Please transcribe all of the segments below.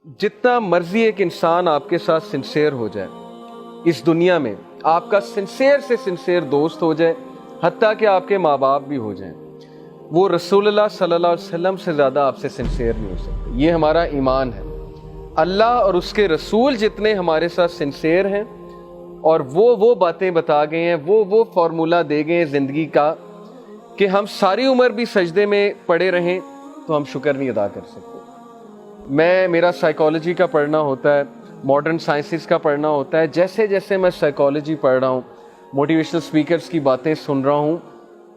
جتنا مرضی ایک انسان آپ کے ساتھ سنسیئر ہو جائے اس دنیا میں، آپ کا سنسیئر سے سنسیئر دوست ہو جائے، حتیٰ کہ آپ کے ماں باپ بھی ہو جائیں، وہ رسول اللہ صلی اللہ علیہ وسلم سے زیادہ آپ سے سنسیئر نہیں ہو سکتے۔ یہ ہمارا ایمان ہے۔ اللہ اور اس کے رسول جتنے ہمارے ساتھ سنسیئر ہیں اور وہ باتیں بتا گئے ہیں، وہ فارمولہ دے گئے ہیں زندگی کا کہ ہم ساری عمر بھی سجدے میں پڑے رہیں تو ہم شکر نہیں ادا کر سکتے۔ میرا سائیکالوجی کا پڑھنا ہوتا ہے، ماڈرن سائنسز کا پڑھنا ہوتا ہے، جیسے جیسے میں سائیکالوجی پڑھ رہا ہوں، موٹیویشنل سپیکرز کی باتیں سن رہا ہوں،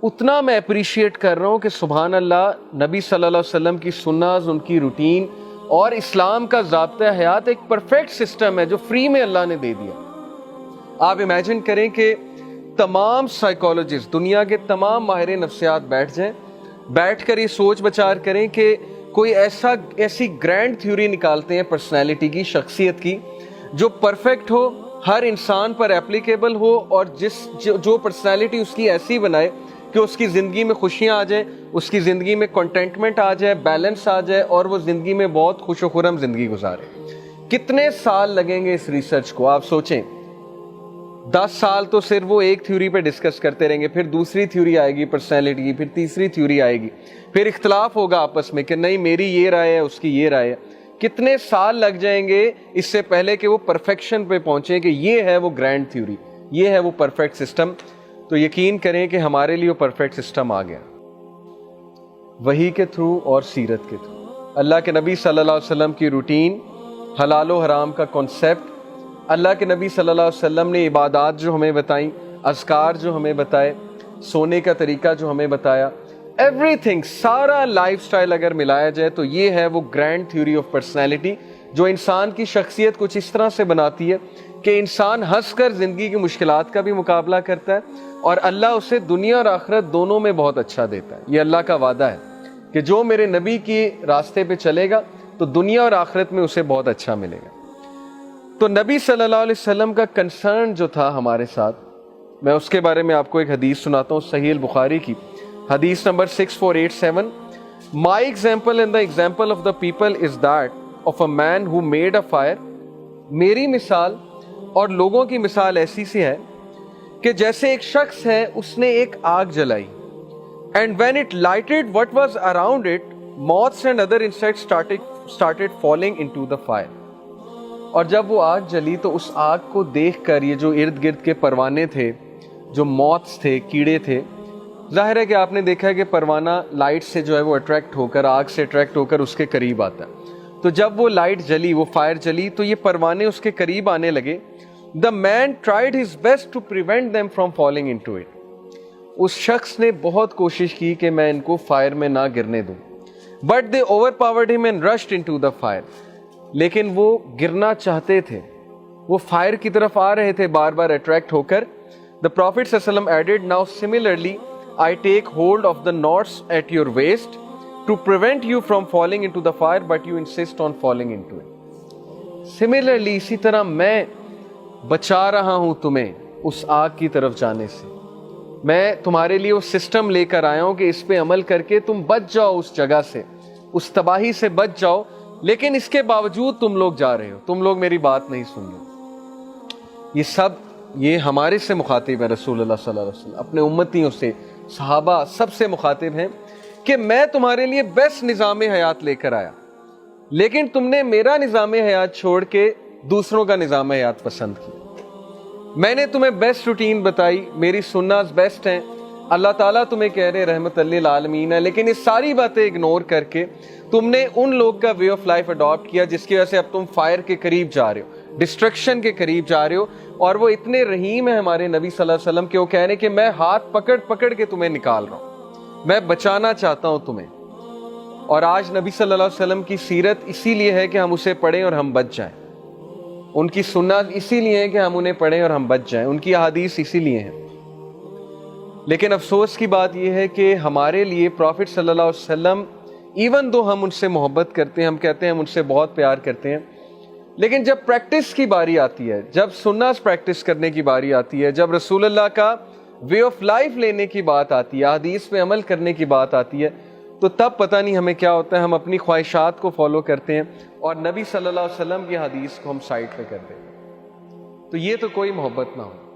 اتنا میں اپریشیٹ کر رہا ہوں کہ سبحان اللہ، نبی صلی اللہ علیہ وسلم کی سنت، ان کی روٹین اور اسلام کا ضابطہ حیات ایک پرفیکٹ سسٹم ہے جو فری میں اللہ نے دے دیا۔ آپ امیجن کریں کہ تمام سائیکالوجسٹ، دنیا کے تمام ماہر نفسیات بیٹھ کر یہ سوچ بچار کریں کہ کوئی ایسی گرینڈ تھیوری نکالتے ہیں پرسنالٹی کی، شخصیت کی، جو پرفیکٹ ہو، ہر انسان پر اپلیکیبل ہو، اور جو پرسنالٹی اس کی ایسی بنائے کہ اس کی زندگی میں خوشیاں آ جائیں، اس کی زندگی میں کنٹینٹمنٹ آ جائے، بیلنس آ جائے، اور وہ زندگی میں بہت خوش و خرم زندگی گزارے۔ کتنے سال لگیں گے اس ریسرچ کو؟ آپ سوچیں، 10 سال تو صرف وہ ایک تھیوری پہ ڈسکس کرتے رہیں گے، پھر دوسری تھیوری آئے گی پرسنالٹی کی، پھر تیسری تھیوری آئے گی، پھر اختلاف ہوگا آپس میں کہ نہیں میری یہ رائے ہے، اس کی یہ رائے ہے۔ کتنے سال لگ جائیں گے اس سے پہلے کہ وہ پرفیکشن پہ پہنچیں کہ یہ ہے وہ گرینڈ تھیوری، یہ ہے وہ پرفیکٹ سسٹم۔ تو یقین کریں کہ ہمارے لیے وہ پرفیکٹ سسٹم آ گیا، وحی کے تھرو اور سیرت کے تھرو۔ اللہ کے نبی صلی اللہ علیہ وسلم کی روٹین، حلال و حرام کا کانسیپٹ، اللہ کے نبی صلی اللہ علیہ وسلم نے عبادات جو ہمیں بتائیں، اذکار جو ہمیں بتائے، سونے کا طریقہ جو ہمیں بتایا، ایوری تھنگ، سارا لائف سٹائل اگر ملایا جائے تو یہ ہے وہ گرینڈ تھیوری آف پرسنالٹی جو انسان کی شخصیت کچھ اس طرح سے بناتی ہے کہ انسان ہنس کر زندگی کی مشکلات کا بھی مقابلہ کرتا ہے، اور اللہ اسے دنیا اور آخرت دونوں میں بہت اچھا دیتا ہے۔ یہ اللہ کا وعدہ ہے کہ جو میرے نبی کی راستے پہ چلے گا تو دنیا اور آخرت میں اسے بہت اچھا ملے گا۔ تو نبی صلی اللہ علیہ وسلم کا کنسرن جو تھا ہمارے ساتھ، میں اس کے بارے میں آپ کو ایک حدیث سناتا ہوں، صحیح البخاری کی حدیث number 6487۔ My example and the example of the people is that of a man who made a fire۔ میری مثال اور لوگوں کی مثال ایسی سی ہے کہ جیسے ایک شخص ہے، اس نے ایک آگ جلائی، and when it lighted what was around it, moths and other insects started falling into the fire۔ اور جب وہ آگ جلی تو اس آگ کو دیکھ کر یہ جو ارد گرد کے پروانے تھے، جو موتس تھے، کیڑے تھے، ظاہر ہے کہ آپ نے دیکھا ہے کہ پروانہ لائٹ سے جو ہے وہ اٹریکٹ ہو کر، آگ سے اٹریکٹ ہو کر اس کے قریب آتا ہے۔ تو جب وہ لائٹ جلی، وہ فائر جلی، تو یہ پروانے اس کے قریب آنے لگے۔ The man tried his best to prevent them from falling into it۔ اس شخص نے بہت کوشش کی کہ میں ان کو فائر میں نہ گرنے دوں۔ But they overpowered him and rushed into the fire۔ لیکن وہ گرنا چاہتے تھے، وہ فائر کی طرف آ رہے تھے بار بار اٹریکٹ ہو کر۔ The Prophet صلی اللہ علیہ وسلم added, now similarly I take hold of the knots at your waist to prevent you from falling into the fire, but you insist on falling into it۔ Similarly اسی طرح میں بچا رہا ہوں تمہیں اس آگ کی طرف جانے سے، میں تمہارے لیے وہ سسٹم لے کر آیا ہوں کہ اس پہ عمل کر کے تم بچ جاؤ، اس جگہ سے، اس تباہی سے بچ جاؤ، لیکن اس کے باوجود تم لوگ جا رہے ہو، تم لوگ میری بات نہیں سن رہے۔ یہ ہمارے سے مخاطب ہے رسول اللہ صلی اللہ علیہ وسلم، اپنے امتیوں سے، صحابہ، سب سے مخاطب ہیں کہ میں تمہارے لیے بیسٹ نظام حیات لے کر آیا، لیکن تم نے میرا نظام حیات چھوڑ کے دوسروں کا نظام حیات پسند کیا۔ میں نے تمہیں بیسٹ روٹین بتائی، میری سنت بیسٹ ہیں، اللہ تعالیٰ تمہیں کہہ رہے رحمت للعالمین ہے، لیکن یہ ساری باتیں اگنور کر کے تم نے ان لوگ کا وے آف لائف اڈاپٹ کیا جس کی وجہ سے اب تم فائر کے قریب جا رہے ہو، ڈسٹرکشن کے قریب جا رہے ہو۔ اور وہ اتنے رحیم ہیں ہمارے نبی صلی اللہ علیہ وسلم کہ وہ کہہ رہے ہیں کہ میں ہاتھ پکڑ کے تمہیں نکال رہا ہوں، میں بچانا چاہتا ہوں تمہیں۔ اور آج نبی صلی اللہ علیہ وسلم کی سیرت اسی لیے ہے کہ ہم اسے پڑھیں اور ہم بچ جائیں، ان کی سنت اسی لیے ہے کہ ہم انہیں پڑھیں اور ہم بچ جائیں، ان کی احادیث اسی لیے ہیں۔ لیکن افسوس کی بات یہ ہے کہ ہمارے لیے پروفٹ صلی اللہ علیہ وسلم، ایون دو ہم ان سے محبت کرتے ہیں، ہم کہتے ہیں ہم ان سے بہت پیار کرتے ہیں، لیکن جب پریکٹس کی باری آتی ہے، جب سنت پریکٹس کرنے کی باری آتی ہے، جب رسول اللہ کا وے آف لائف لینے کی بات آتی ہے، حدیث پہ عمل کرنے کی بات آتی ہے، تو تب پتہ نہیں ہمیں کیا ہوتا ہے، ہم اپنی خواہشات کو فالو کرتے ہیں اور نبی صلی اللہ علیہ وسلم کی حدیث کو ہم سائڈ پہ کر دیتے ہیں۔ تو یہ تو کوئی محبت نہ ہو۔